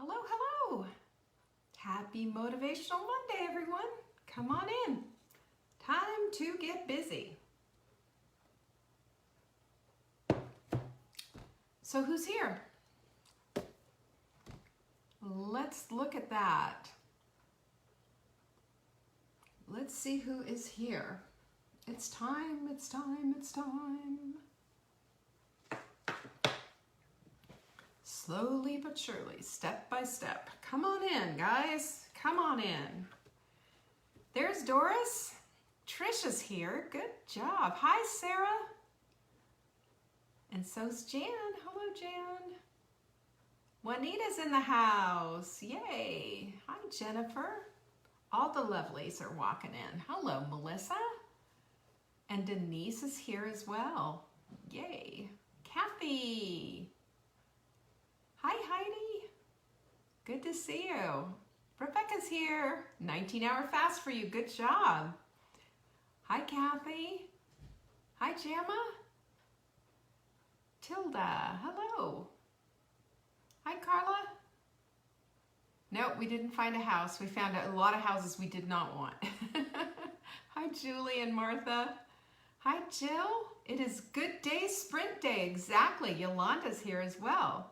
Hello, hello. Happy Motivational Monday, everyone. Come on in. Time to get busy. So who's here? Let's look at that. Let's see who is here. It's time, it's time, it's time. Slowly but surely, step by step. Come on in, guys. Come on in. There's Doris. Trisha's here. Good job. Hi, Sarah. And so's Jan. Hello, Jan. Juanita's in the house. Yay. Hi, Jennifer. All the lovelies are walking in. Hello, Melissa. And Denise is here as well. Yay. Kathy. Hi, Heidi. Good to see you. Rebecca's here. 19-hour fast for you. Good job. Hi, Kathy. Hi, Jamma. Tilda. Hello. Hi, Carla. Nope, we didn't find a house. We found a lot of houses we did not want. Hi, Julie and Martha. Hi, Jill. It is Good Day Sprint Day. Exactly. Yolanda's here as well.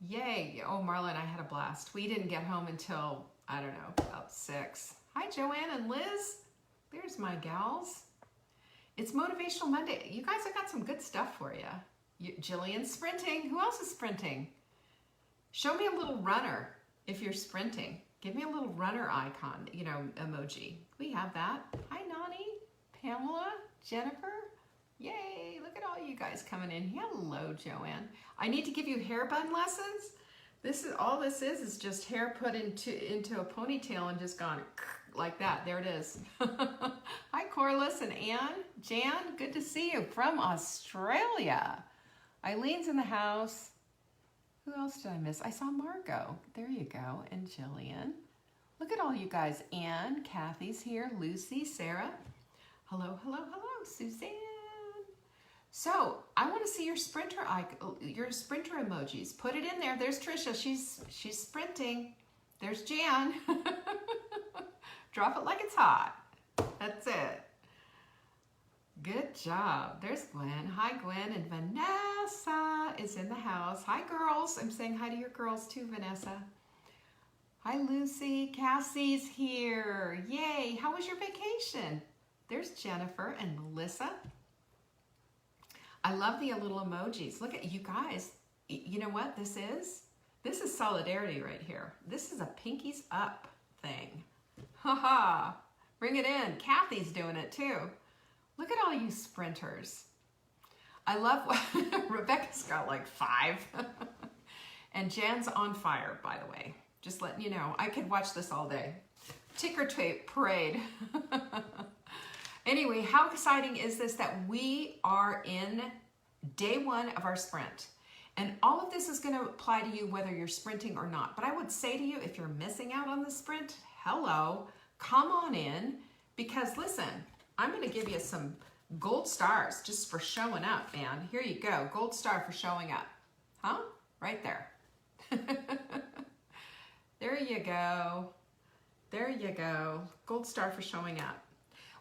Yay. Oh, Marla and I had a blast. We didn't get home until, I don't know, about 6. Hi, Joanne and Liz. There's my gals. It's Motivational Monday. You guys, I got some good stuff for you. Jillian's sprinting. Who else is sprinting? Show me a little runner if you're sprinting. Give me a little runner icon, emoji. We have that. Hi, Nani, Pamela, Jennifer. Yay, look at all you guys coming in. Hello, Joanne. I need to give you hair bun lessons. This is just hair put into a ponytail and just gone like that. There it is. Hi, Corliss and Anne. Jan, good to see you from Australia. Eileen's in the house. Who else did I miss? I saw Margot. There you go. And Jillian. Look at all you guys. Anne, Kathy's here. Lucy, Sarah. Hello, hello, hello, Suzanne. So I want to see your sprinter emojis. Put it in there. There's Trisha. She's sprinting. There's Jan. Drop it like it's hot. That's it. Good job. There's Gwen. Hi, Gwen. And Vanessa is in the house. Hi, girls. I'm saying hi to your girls too, Vanessa. Hi, Lucy. Cassie's here. Yay. How was your vacation? There's Jennifer and Melissa. I love the little emojis. Look at you guys. You know what this is? This is solidarity right here. This is a pinkies up thing. Haha. Bring it in. Kathy's doing it too. Look at all you sprinters. I love Rebecca's got like 5. And Jan's on fire, by the way. Just letting you know. I could watch this all day. Ticker tape parade. Anyway, how exciting is this that we are in day 1 of our sprint? And all of this is going to apply to you whether you're sprinting or not. But I would say to you, if you're missing out on the sprint, hello, come on in. Because listen, I'm going to give you some gold stars just for showing up, man. Here you go. Gold star for showing up. Huh? Right there. There you go. There you go. Gold star for showing up.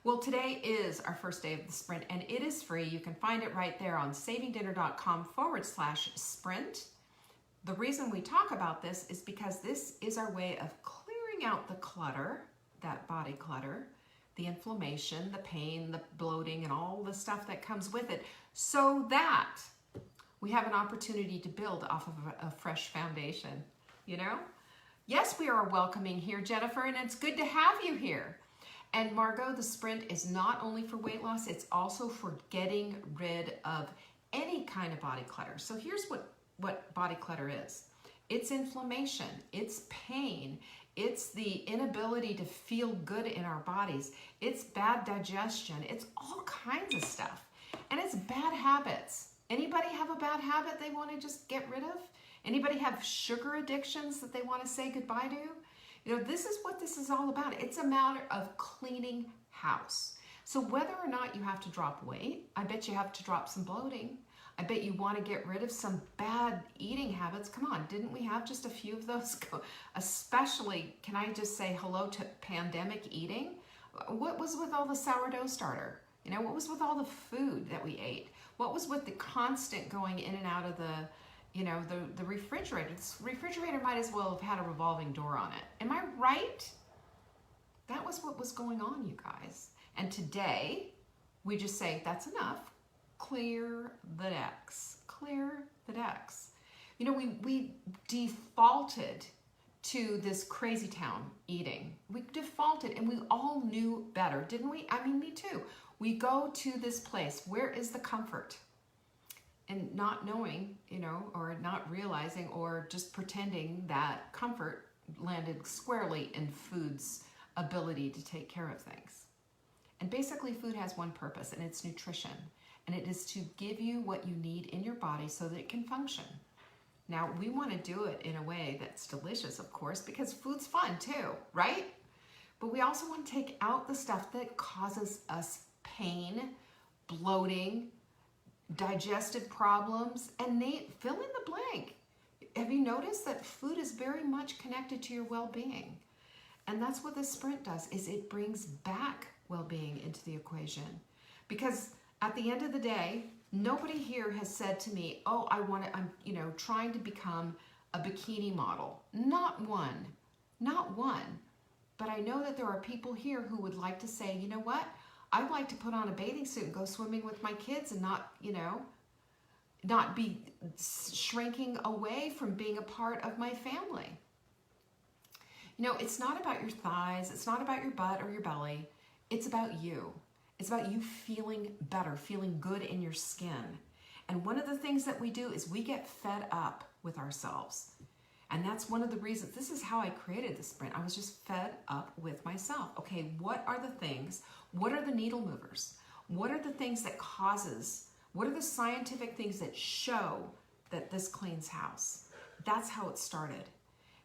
Well, today is our first day of the sprint, and it is free. You can find it right there on savingdinner.com/sprint. The reason we talk about this is because this is our way of clearing out the clutter, that body clutter, the inflammation, the pain, the bloating, and all the stuff that comes with it, so that we have an opportunity to build off of a fresh foundation, Yes, we are welcoming here, Jennifer, and it's good to have you here. And Margot, the sprint is not only for weight loss, it's also for getting rid of any kind of body clutter. So here's what body clutter is. It's inflammation, it's pain, it's the inability to feel good in our bodies, it's bad digestion, it's all kinds of stuff. And it's bad habits. Anybody have a bad habit they want to just get rid of? Anybody have sugar addictions that they want to say goodbye to? This is what this is all about. It's a matter of cleaning house. So whether or not you have to drop weight, I bet you have to drop some bloating. I bet you want to get rid of some bad eating habits. Come on, didn't we have just a few of those? Especially, can I just say hello to pandemic eating? What was with all the sourdough starter? You know, what was with all the food that we ate? What was with the constant going in and out of the refrigerator? This refrigerator might as well have had a revolving door on it. Am I right? That was what was going on, you guys. And today, we just say, that's enough. Clear the decks. Clear the decks. You know, we defaulted to this crazy town eating. We defaulted, and we all knew better, didn't we? I mean, me too. We go to this place. Where is the comfort? And not knowing, you know, or not realizing, or just pretending that comfort landed squarely in food's ability to take care of things. And basically, food has one purpose, and it's nutrition. And it is to give you what you need in your body so that it can function. Now, we want to do it in a way that's delicious, of course, because food's fun too, right? But we also want to take out the stuff that causes us pain, bloating, digestive problems, and fill in the blank. Have you noticed that food is very much connected to your well-being? And that's what this sprint does, is it brings back well-being into the equation. Because at the end of the day, nobody here has said to me, oh, I'm trying to become a bikini model. Not one, not one. But I know that there are people here who would like to say, you know what? I'd like to put on a bathing suit and go swimming with my kids and not be shrinking away from being a part of my family. You know, it's not about your thighs. It's not about your butt or your belly. It's about you. It's about you feeling better, feeling good in your skin. And one of the things that we do is we get fed up with ourselves. And that's one of the reasons, this is how I created the sprint. I was just fed up with myself. Okay, what are the things? What are the needle movers? What are the things that what are the scientific things that show that this cleans house? That's how it started.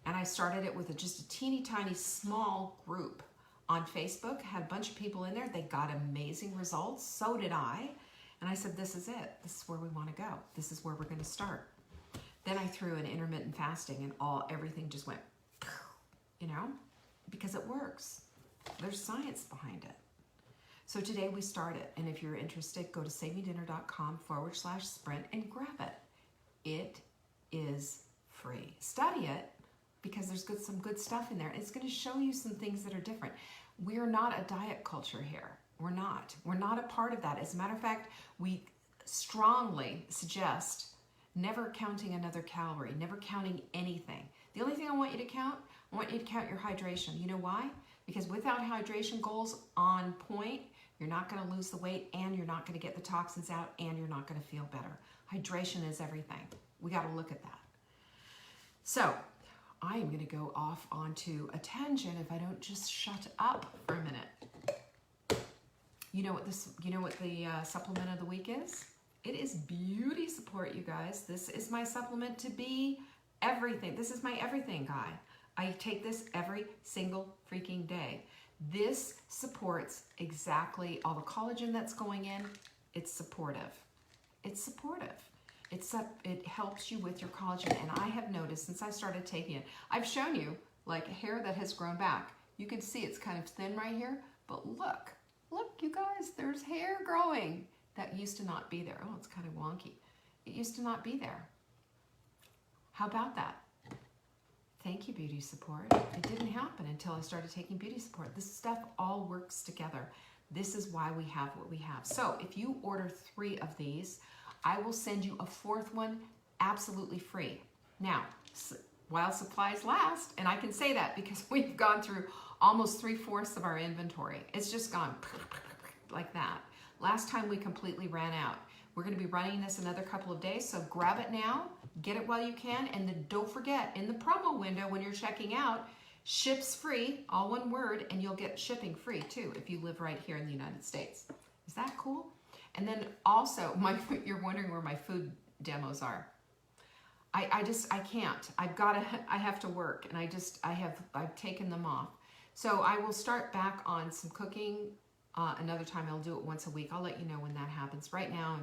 And I started it with just a teeny tiny small group on Facebook, had a bunch of people in there. They got amazing results. So did I. And I said, this is it. This is where we want to go. This is where we're going to start. Then I threw in intermittent fasting and everything just went, because it works. There's science behind it. So today we started. And if you're interested, go to savemedinner.com/sprint and grab it. It is free. Study it because there's some good stuff in there. It's going to show you some things that are different. We're not a diet culture here. We're not. We're not a part of that. As a matter of fact, we strongly suggest never counting another calorie, never counting anything. The only thing I want you to count, I want you to count your hydration. You know why? Because without hydration goals on point, you're not going to lose the weight, and you're not going to get the toxins out, and you're not going to feel better. Hydration is everything. We got to look at that. So I am going to go off onto a tangent if I don't just shut up for a minute. You know what the supplement of the week is? It is beauty support, you guys. This is my supplement to be everything. This is my everything guy. I take this every single freaking day. This supports exactly all the collagen that's going in. It's supportive. It's supportive. It helps you with your collagen. And I have noticed since I started taking it, I've shown you like hair that has grown back. You can see it's kind of thin right here, but look, you guys, there's hair growing. That used to not be there. Oh, it's kind of wonky. It used to not be there. How about that? Thank you, beauty support. It didn't happen until I started taking beauty support. This stuff all works together. This is why we have what we have. So if you order 3 of these, I will send you a 4th one absolutely free. Now, while supplies last, and I can say that because we've gone through almost 3/4 of our inventory. It's just gone like that. Last time we completely ran out. We're going to be running this another couple of days, so grab it now, get it while you can, and then don't forget, in the promo window when you're checking out, ships free, all one word, and you'll get shipping free too if you live right here in the United States. Is that cool? And then also, you're wondering where my food demos are. I can't. I have to work, and I've taken them off. So I will start back on some cooking another time. I'll do it once a week. I'll let you know when that happens. Right now,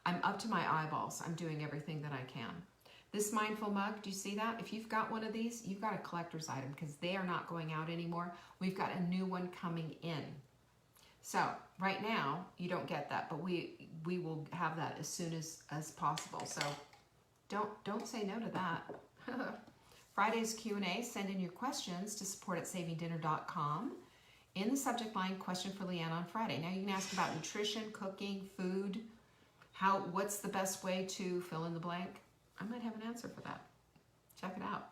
I'm up to my eyeballs. I'm doing everything that I can. This mindful mug, do you see that? If you've got one of these, you've got a collector's item because they are not going out anymore. We've got a new one coming in. So right now, you don't get that, but we will have that as soon as possible. So don't say no to that. Friday's Q&A, send in your questions to support@savingdinner.com. In the subject line, question for Leanne on Friday. Now you can ask about nutrition, cooking, food, what's the best way to fill in the blank. I might have an answer for that. Check it out.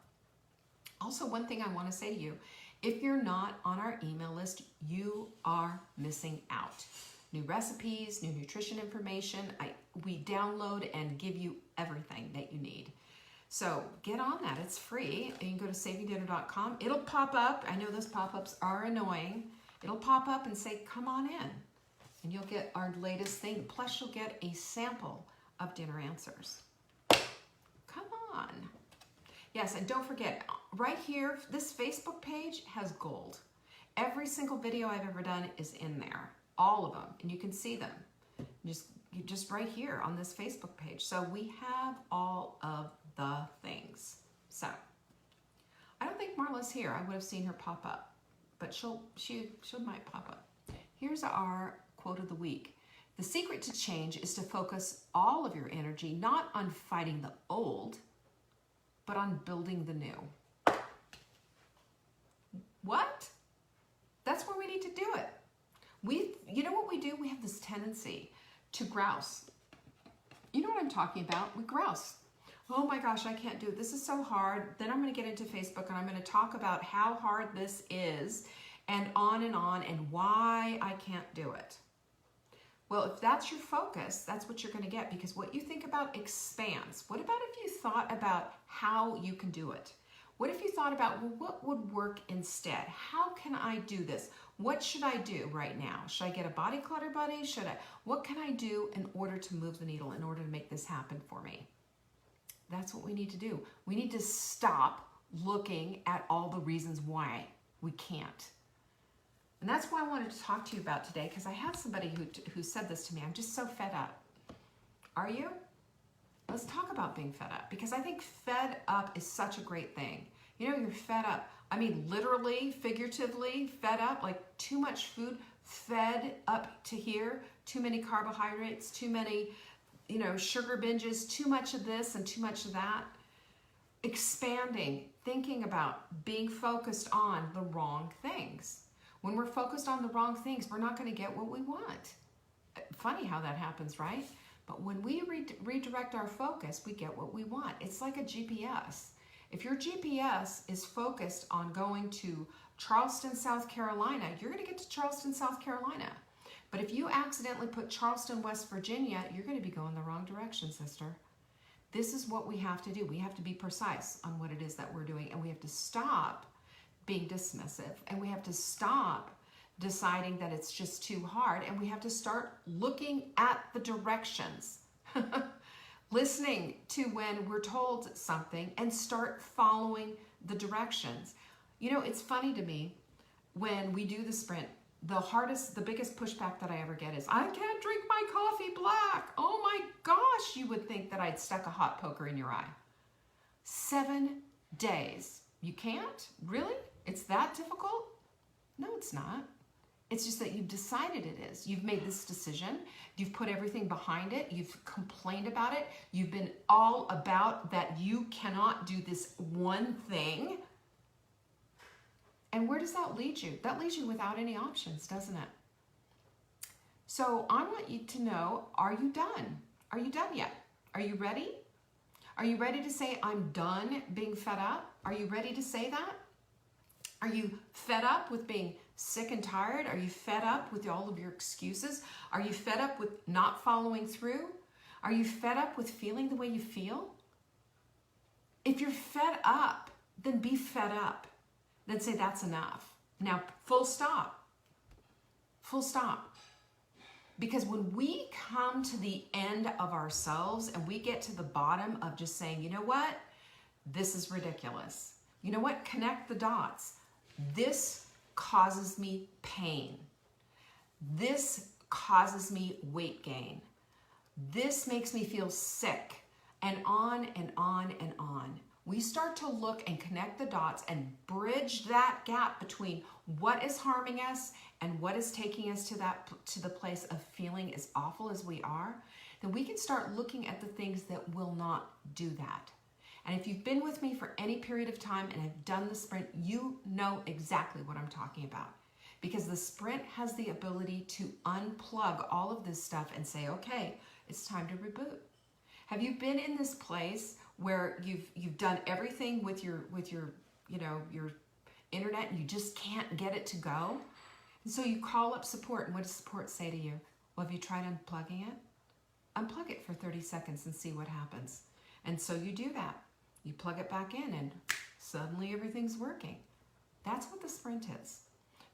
Also, one thing I want to say to you, if you're not on our email list, you are missing out. New recipes, new nutrition information. We download and give you everything that you need. So get on that. It's free. You can go to savingdinner.com. It'll pop up. I know those pop-ups are annoying. It'll pop up and say, come on in. And you'll get our latest thing. Plus, you'll get a sample of dinner answers. Come on. Yes, and don't forget, right here, this Facebook page has gold. Every single video I've ever done is in there. All of them. And you can see them. Just right here on this Facebook page. So we have all of the things. So I don't think Marla's here. I would have seen her pop up, but she might pop up. Here's our quote of the week. The secret to change is to focus all of your energy not on fighting the old, but on building the new. What? That's where we need to do it. You know what we do? We have this tendency to grouse. You know what I'm talking about? We grouse. Oh my gosh, I can't do it. This is so hard. Then I'm going to get into Facebook and I'm going to talk about how hard this is and why I can't do it. Well, if that's your focus, that's what you're going to get, because what you think about expands. What about if you thought about how you can do it? What if you thought about, well, what would work instead? How can I do this? What should I do right now? Should I get a body clutter buddy? What can I do in order to move the needle, in order to make this happen for me? That's what we need to do. We need to stop looking at all the reasons why we can't. And that's what I wanted to talk to you about today, because I had somebody who said this to me. I'm just so fed up. Are you? Let's talk about being fed up, because I think fed up is such a great thing. You know, you're fed up. I mean, literally, figuratively, fed up, like too much food, fed up to here, too many carbohydrates, too many, sugar binges, too much of this and too much of that. Expanding, thinking about being focused on the wrong things. When we're focused on the wrong things, we're not going to get what we want. Funny how that happens, right? But when we redirect our focus, we get what we want. It's like a GPS. If your GPS is focused on going to Charleston, South Carolina, you're going to get to Charleston, South Carolina. But if you accidentally put Charleston, West Virginia, you're going to be going the wrong direction, sister. This is what we have to do. We have to be precise on what it is that we're doing, and we have to stop being dismissive, and we have to stop deciding that it's just too hard, and we have to start looking at the directions. Listening to when we're told something and start following the directions. You know, it's funny to me when we do the sprint, the biggest pushback that I ever get is, I can't drink my coffee black. Oh my gosh, you would think that I'd stuck a hot poker in your eye. 7 days. You can't? Really? It's that difficult? No, it's not. It's just that you've decided it is. You've made this decision. You've put everything behind it. You've complained about it. You've been all about that you cannot do this one thing. And where does that lead you? That leaves you without any options, doesn't it? So I want you to know, are you done? Are you done yet? Are you ready? Are you ready to say, I'm done being fed up? Are you ready to say that? Are you fed up with being sick and tired? Are you fed up with all of your excuses? Are you fed up with not following through? Are you fed up with feeling the way you feel? If you're fed up, then be fed up. Then say that's enough. Now, full stop. Full stop. Because when we come to the end of ourselves and we get to the bottom of just saying, you know what? This is ridiculous. You know what? Connect the dots. This causes me pain. This causes me weight gain. This makes me feel sick, and on and on and on. We start to look and connect the dots and bridge that gap between what is harming us and what is taking us to the place of feeling as awful as we are. Then we can start looking at the things that will not do that. And if you've been with me for any period of time and have done the sprint, you know exactly what I'm talking about. Because the sprint has the ability to unplug all of this stuff and say, okay, it's time to reboot. Have you been in this place where you've done everything with your your internet and you just can't get it to go? And so you call up support, and what does support say to you? Well, have you tried unplugging it? Unplug it for 30 seconds and see what happens. And so you do that. You plug it back in and suddenly everything's working. That's what the sprint is.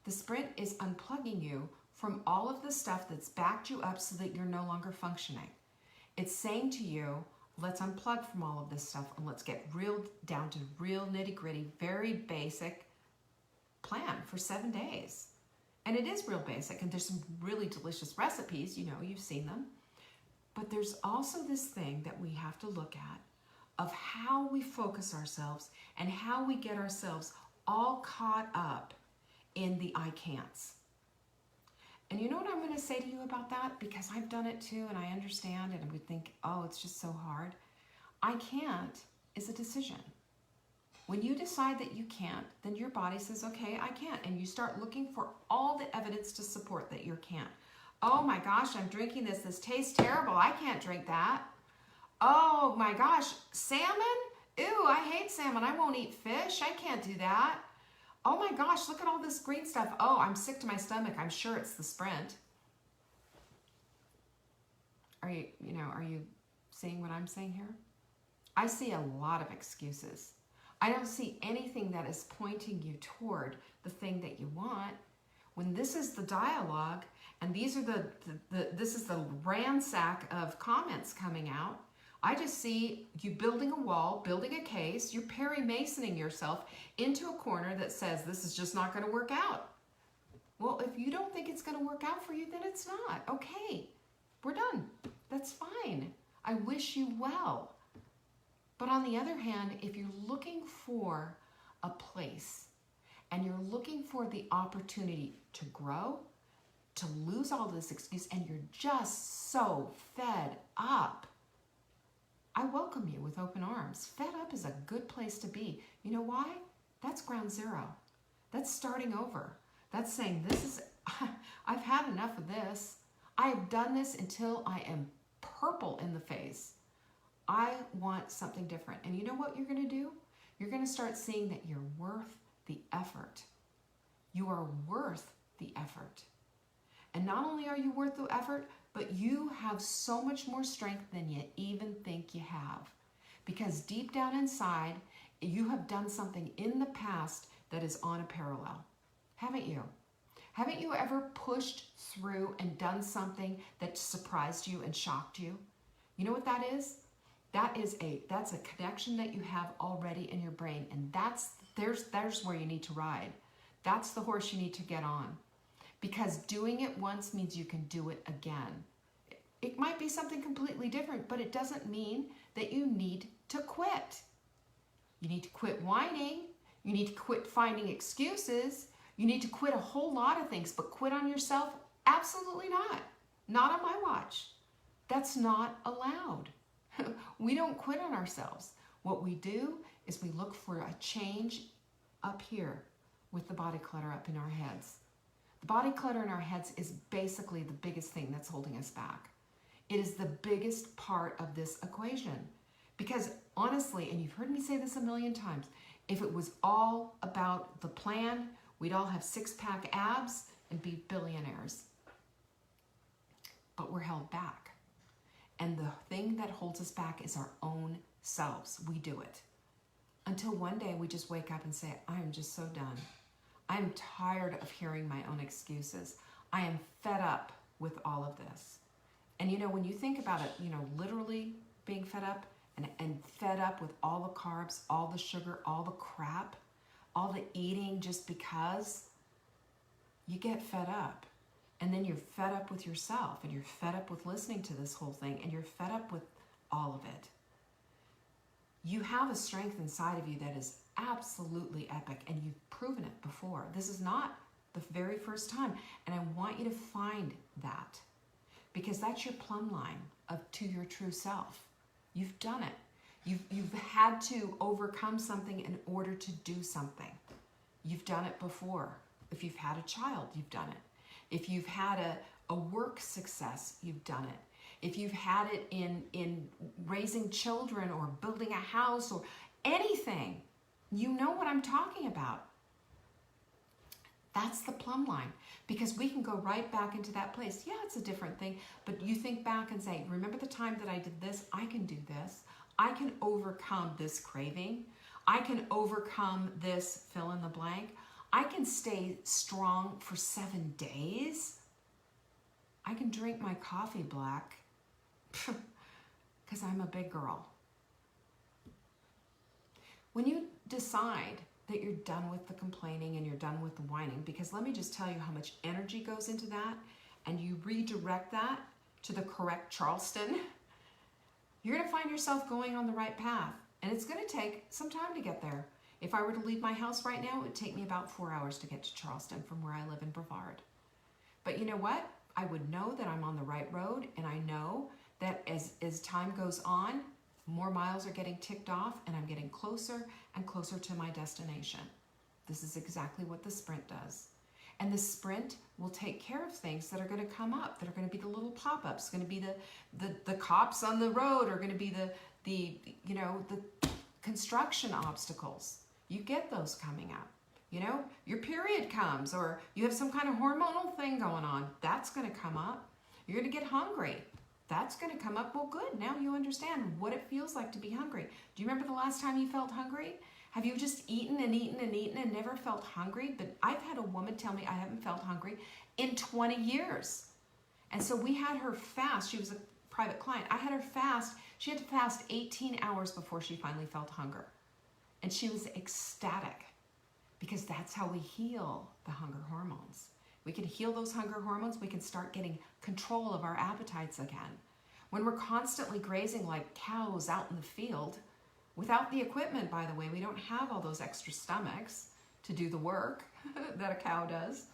The sprint is unplugging you from all of the stuff that's backed you up so that you're no longer functioning. It's saying to you, let's unplug from all of this stuff and let's get real down to real nitty-gritty, very basic plan for 7 days. And it is real basic, and there's some really delicious recipes, you've seen them. But there's also this thing that we have to look at of how we focus ourselves and how we get ourselves all caught up in the I can'ts. And you know what I'm going to say to you about that? Because I've done it too, and I understand, and we think, oh, it's just so hard. I can't is a decision. When you decide that you can't, then your body says, okay, I can't. And you start looking for all the evidence to support that you can't. Oh my gosh, I'm drinking this. This tastes terrible. I can't drink that. Oh my gosh, salmon? Ew, I hate salmon. I won't eat fish. I can't do that. Oh my gosh, look at all this green stuff. Oh, I'm sick to my stomach. I'm sure it's the sprint. Are you seeing what I'm saying here? I see a lot of excuses. I don't see anything that is pointing you toward the thing that you want. When this is the dialogue, and these are this is the ransack of comments coming out, I just see you building a wall, building a case. You're Perry Masoning yourself into a corner that says this is just not going to work out. Well, if you don't think it's going to work out for you, then it's not. Okay, we're done. That's fine. I wish you well. But on the other hand, if you're looking for a place and you're looking for the opportunity to grow, to lose all this excuse, and you're just so fed up, I welcome you with open arms. Fed up is a good place to be. You know why? That's ground zero. That's starting over. That's saying, I've had enough of this. I have done this until I am purple in the face. I want something different. And you know what you're going to do? You're going to start seeing that you're worth the effort. You are worth the effort. And not only are you worth the effort, but you have so much more strength than you even think you have. Because deep down inside, you have done something in the past that is on a parallel. Haven't you? Haven't you ever pushed through and done something that surprised you and shocked you? You know what that is? That's a connection that you have already in your brain, and there's where you need to ride. That's the horse you need to get on. Because doing it once means you can do it again. It might be something completely different, but it doesn't mean that you need to quit. You need to quit whining. You need to quit finding excuses. You need to quit a whole lot of things, but quit on yourself? Absolutely not. Not on my watch. That's not allowed. We don't quit on ourselves. What we do is we look for a change up here with the body clutter up in our heads. The body clutter in our heads is basically the biggest thing that's holding us back. It is the biggest part of this equation. Because honestly, and you've heard me say this a million times, if it was all about the plan, we'd all have six-pack abs and be billionaires. But we're held back. And the thing that holds us back is our own selves. We do it. Until one day we just wake up and say, I am just so done. I am tired of hearing my own excuses. I am fed up with all of this. And when you think about it, literally being fed up and fed up with all the carbs, all the sugar, all the crap, all the eating just because, you get fed up. And then you're fed up with yourself, and you're fed up with listening to this whole thing, and you're fed up with all of it. You have a strength inside of you that is absolutely epic, and you've proven it before. This is not the very first time, and I want you to find that, because that's your plumb line to your true self. You've done it. You've had to overcome something in order to do something. You've done it before. If you've had a child, you've done it. If you've had a work success, you've done it. If you've had it in raising children or building a house or anything, you know what I'm talking about. That's the plumb line, because we can go right back into that place. Yeah, it's a different thing, but you think back and say, remember the time that I did this? I can do this. I can overcome this craving. I can overcome this fill in the blank. I can stay strong for 7 days. I can drink my coffee black because I'm a big girl. When you decide that you're done with the complaining and you're done with the whining, because let me just tell you how much energy goes into that, and you redirect that to the correct Charleston, you're going to find yourself going on the right path. And it's going to take some time to get there. If I were to leave my house right now, it would take me about 4 hours to get to Charleston from where I live in Brevard. But you know what? I would know that I'm on the right road, and I know that as time goes on, more miles are getting ticked off, and I'm getting closer and closer to my destination. This is exactly what the sprint does. And the sprint will take care of things that are going to come up, that are going to be the little pop-ups, going to be the cops on the road, or going to be the construction obstacles. You get those coming up. You know, your period comes, or you have some kind of hormonal thing going on. That's going to come up. You're going to get hungry. That's going to come up. Well, good. Now you understand what it feels like to be hungry. Do you remember the last time you felt hungry? Have you just eaten and eaten and eaten and never felt hungry? But I've had a woman tell me I haven't felt hungry in 20 years. And so we had her fast. She was a private client. I had her fast. She had to fast 18 hours before she finally felt hunger. And she was ecstatic, because that's how we heal the hunger hormones. We can heal those hunger hormones. We can start getting control of our appetites again. When we're constantly grazing like cows out in the field, without the equipment, by the way, we don't have all those extra stomachs to do the work that a cow does.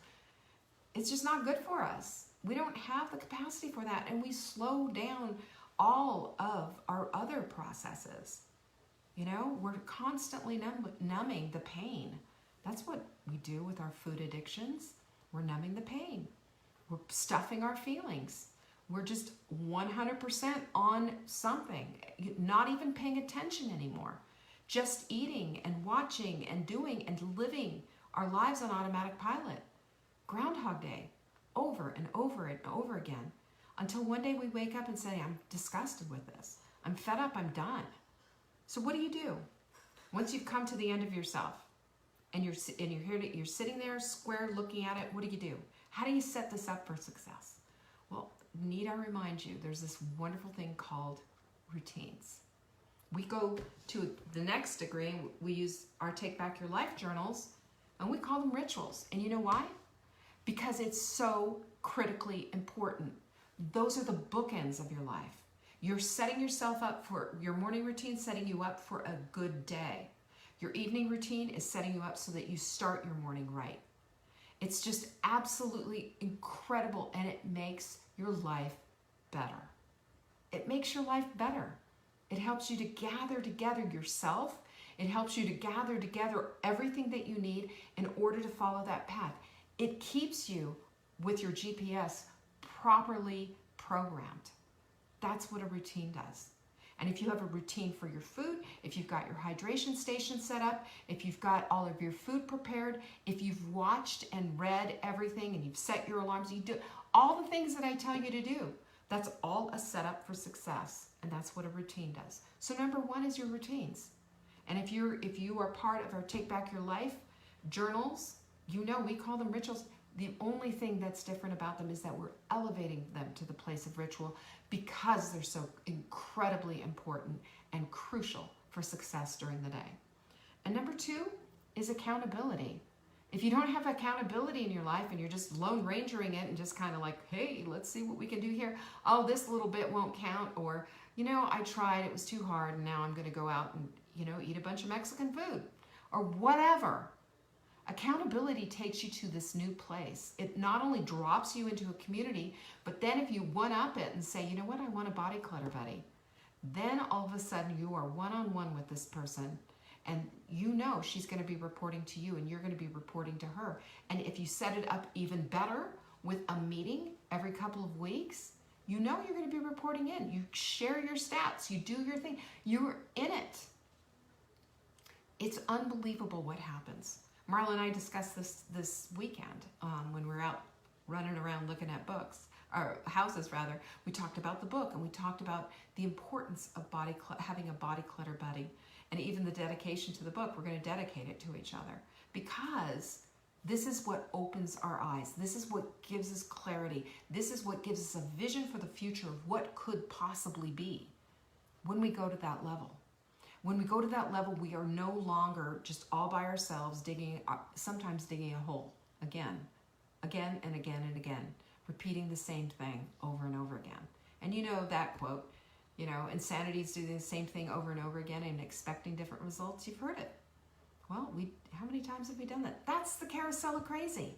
It's just not good for us. We don't have the capacity for that, and we slow down all of our other processes. You know, we're constantly numbing the pain. That's what we do with our food addictions. We're numbing the pain. We're stuffing our feelings. We're just 100% on something, not even paying attention anymore. Just eating and watching and doing and living our lives on automatic pilot. Groundhog Day, over and over and over again, until one day we wake up and say, I'm disgusted with this. I'm fed up, I'm done. So what do? Once you've come to the end of yourself, and you're sitting there square looking at it, what do? How do you set this up for success? Well, need I remind you, there's this wonderful thing called routines. We go to the next degree, we use our Take Back Your Life journals, and we call them rituals. And you know why? Because it's so critically important. Those are the bookends of your life. You're setting yourself up for your morning routine, setting you up for a good day. Your evening routine is setting you up so that you start your morning right. It's just absolutely incredible, and it makes your life better. It makes your life better. It helps you to gather together yourself. It helps you to gather together everything that you need in order to follow that path. It keeps you with your GPS properly programmed. That's what a routine does. And if you have a routine for your food, if you've got your hydration station set up, if you've got all of your food prepared, if you've watched and read everything and you've set your alarms, you do all the things that I tell you to do. That's all a setup for success. And that's what a routine does. So number one is your routines. And if you are part of our Take Back Your Life journals, you know we call them rituals. The only thing that's different about them is that we're elevating them to the place of ritual because they're so incredibly important and crucial for success during the day. And number two is accountability. If you don't have accountability in your life and you're just lone rangering it and just kind of like, hey, let's see what we can do here. Oh, this little bit won't count. Or, I tried, it was too hard, and now I'm going to go out and, eat a bunch of Mexican food or whatever. Accountability takes you to this new place. It not only drops you into a community, but then if you one-up it and say, you know what, I want a body clutter buddy, then all of a sudden you are one-on-one with this person, and she's going to be reporting to you and you're going to be reporting to her. And if you set it up even better with a meeting every couple of weeks, you're going to be reporting in. You share your stats, you do your thing, you're in it. It's unbelievable what happens. Marla and I discussed this weekend when we were out running around looking at books, or houses rather. We talked about the book, and we talked about the importance of having a body clutter buddy, and even the dedication to the book. We're going to dedicate it to each other because this is what opens our eyes. This is what gives us clarity. This is what gives us a vision for the future of what could possibly be when we go to that level. When we go to that level, we are no longer just all by ourselves sometimes digging a hole again and again and again, repeating the same thing over and over again. And that quote, insanity is doing the same thing over and over again and expecting different results. You've heard it. Well, how many times have we done that? That's the carousel of crazy.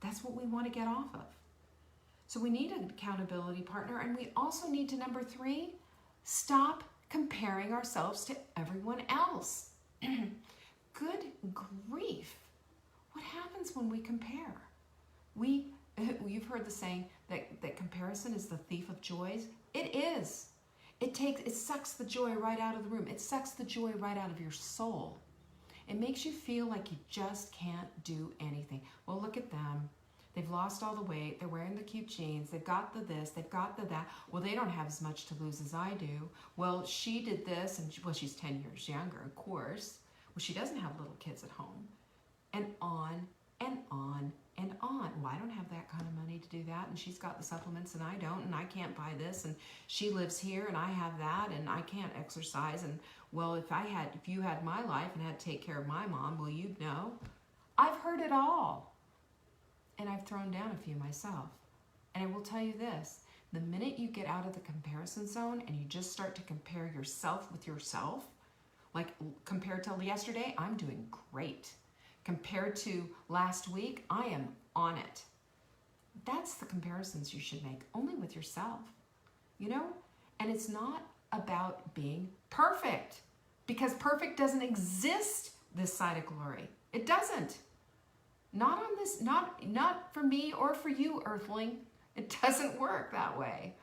That's what we want to get off of. So we need an accountability partner, and we also need to, number 3, stop comparing ourselves to everyone else. Good grief. What happens when we compare? You've heard the saying that comparison is the thief of joys. It is. It sucks the joy right out of the room. It sucks the joy right out of your soul. It makes you feel like you just can't do anything. Well, look at them. They've lost all the weight. They're wearing the cute jeans. They've got the this. They've got the that. Well, they don't have as much to lose as I do. Well, she did this, and she's 10 years younger, of course. Well, she doesn't have little kids at home. And on and on and on. Well, I don't have that kind of money to do that, and she's got the supplements, and I don't, and I can't buy this, and she lives here, and I have that, and I can't exercise. And well, if you had my life and had to take care of my mom, well, you'd know. I've heard it all. And I've thrown down a few myself. And I will tell you this, the minute you get out of the comparison zone and you just start to compare yourself with yourself, like compared to yesterday, I'm doing great. Compared to last week, I am on it. That's the comparisons you should make, only with yourself, And it's not about being perfect, because perfect doesn't exist this side of glory. It doesn't. Not on this, not for me or for you, earthling. It doesn't work that way.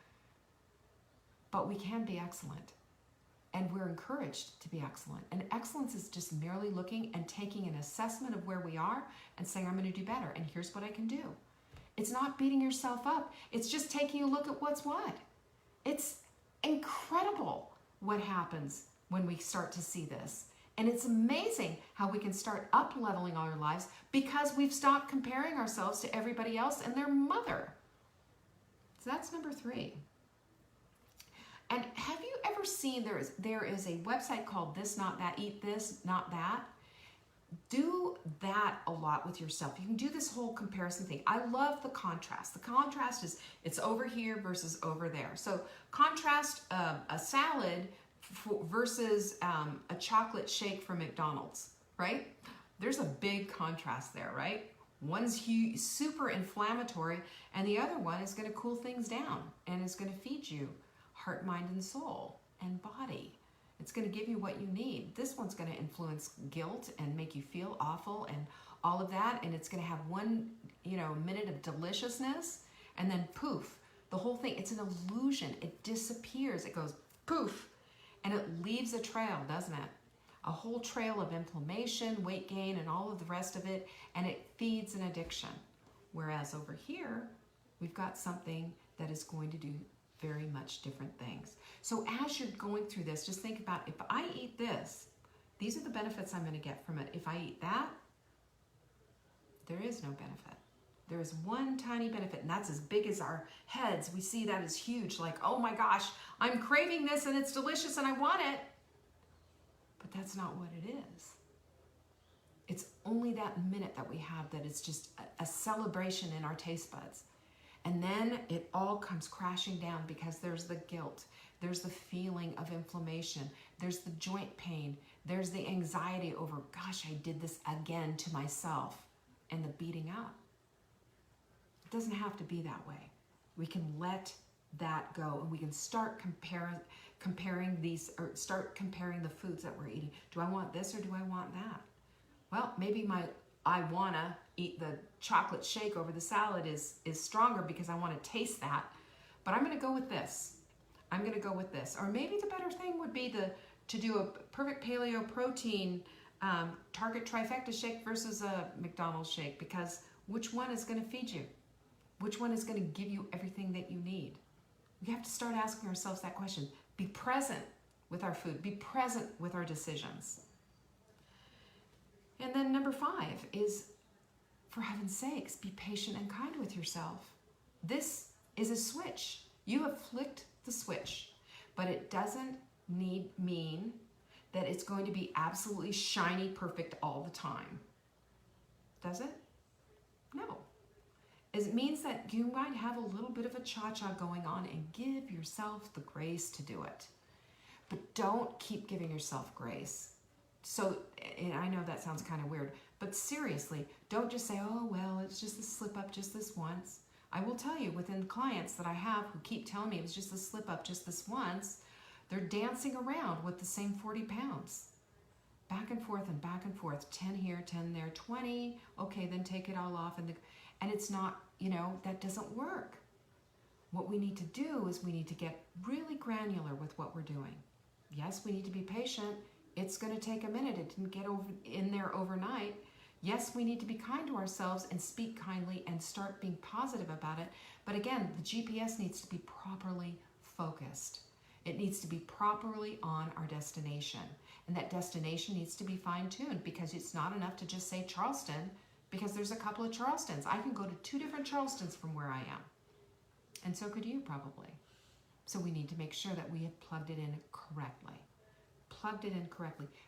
But we can be excellent. And we're encouraged to be excellent. And excellence is just merely looking and taking an assessment of where we are and saying, I'm going to do better. And here's what I can do. It's not beating yourself up. It's just taking a look at what's what. It's incredible what happens when we start to see this. And it's amazing how we can start up-leveling our lives because we've stopped comparing ourselves to everybody else and their mother. So that's number 3. And have you ever seen, there is a website called This Not That, Eat This Not That? Do that a lot with yourself. You can do this whole comparison thing. I love the contrast. The contrast is it's over here versus over there. So contrast a salad versus a chocolate shake from McDonald's, right? There's a big contrast there, right? One's super inflammatory, and the other one is going to cool things down and is going to feed you heart, mind, and soul and body. It's going to give you what you need. This one's going to influence guilt and make you feel awful and all of that, and it's going to have one, minute of deliciousness, and then poof, the whole thing. It's an illusion. It disappears. It goes poof. And it leaves a trail, doesn't it? A whole trail of inflammation, weight gain, and all of the rest of it, and it feeds an addiction. Whereas over here, we've got something that is going to do very much different things. So as you're going through this, just think about, if I eat this, these are the benefits I'm going to get from it. If I eat that, there is no benefit. There is one tiny benefit, and that's as big as our heads. We see that as huge, like, oh my gosh, I'm craving this and it's delicious and I want it. But that's not what it is. It's only that minute that we have that it's just a celebration in our taste buds. And then it all comes crashing down because there's the guilt, there's the feeling of inflammation, there's the joint pain, there's the anxiety over, gosh, I did this again to myself, and the beating up. It doesn't have to be that way. We can let that go, and we can start comparing these, or start comparing the foods that we're eating. Do I want this or do I want that? Well, maybe I wanna eat the chocolate shake over the salad is stronger because I wanna taste that, but I'm gonna go with this. I'm gonna go with this. Or maybe the better thing would be to do a perfect paleo protein Target trifecta shake versus a McDonald's shake, because which one is gonna feed you? Which one is gonna give you everything that you need? We have to start asking ourselves that question. Be present with our food. Be present with our decisions. And then number 5 is, for heaven's sakes, be patient and kind with yourself. This is a switch. You have flicked the switch, but it doesn't mean that it's going to be absolutely shiny perfect all the time. Does it? No. It means that you might have a little bit of a cha-cha going on, and give yourself the grace to do it. But don't keep giving yourself grace. So, and I know that sounds kind of weird, but seriously, don't just say, oh, well, it's just a slip up just this once. I will tell you, within clients that I have who keep telling me it was just a slip up just this once, they're dancing around with the same 40 pounds. Back and forth, 10 here, 10 there, 20, okay, then take it all off. And it's not, that doesn't work. What we need to do is we need to get really granular with what we're doing. Yes, we need to be patient. It's going to take a minute. It didn't get in there overnight. Yes, we need to be kind to ourselves and speak kindly and start being positive about it. But again, the GPS needs to be properly focused. It needs to be properly on our destination. And that destination needs to be fine-tuned, because it's not enough to just say Charleston, because there's a couple of Charlestons. I can go to 2 different Charlestons from where I am. And so could you probably. So we need to make sure that we have plugged it in correctly. Plugged it in correctly.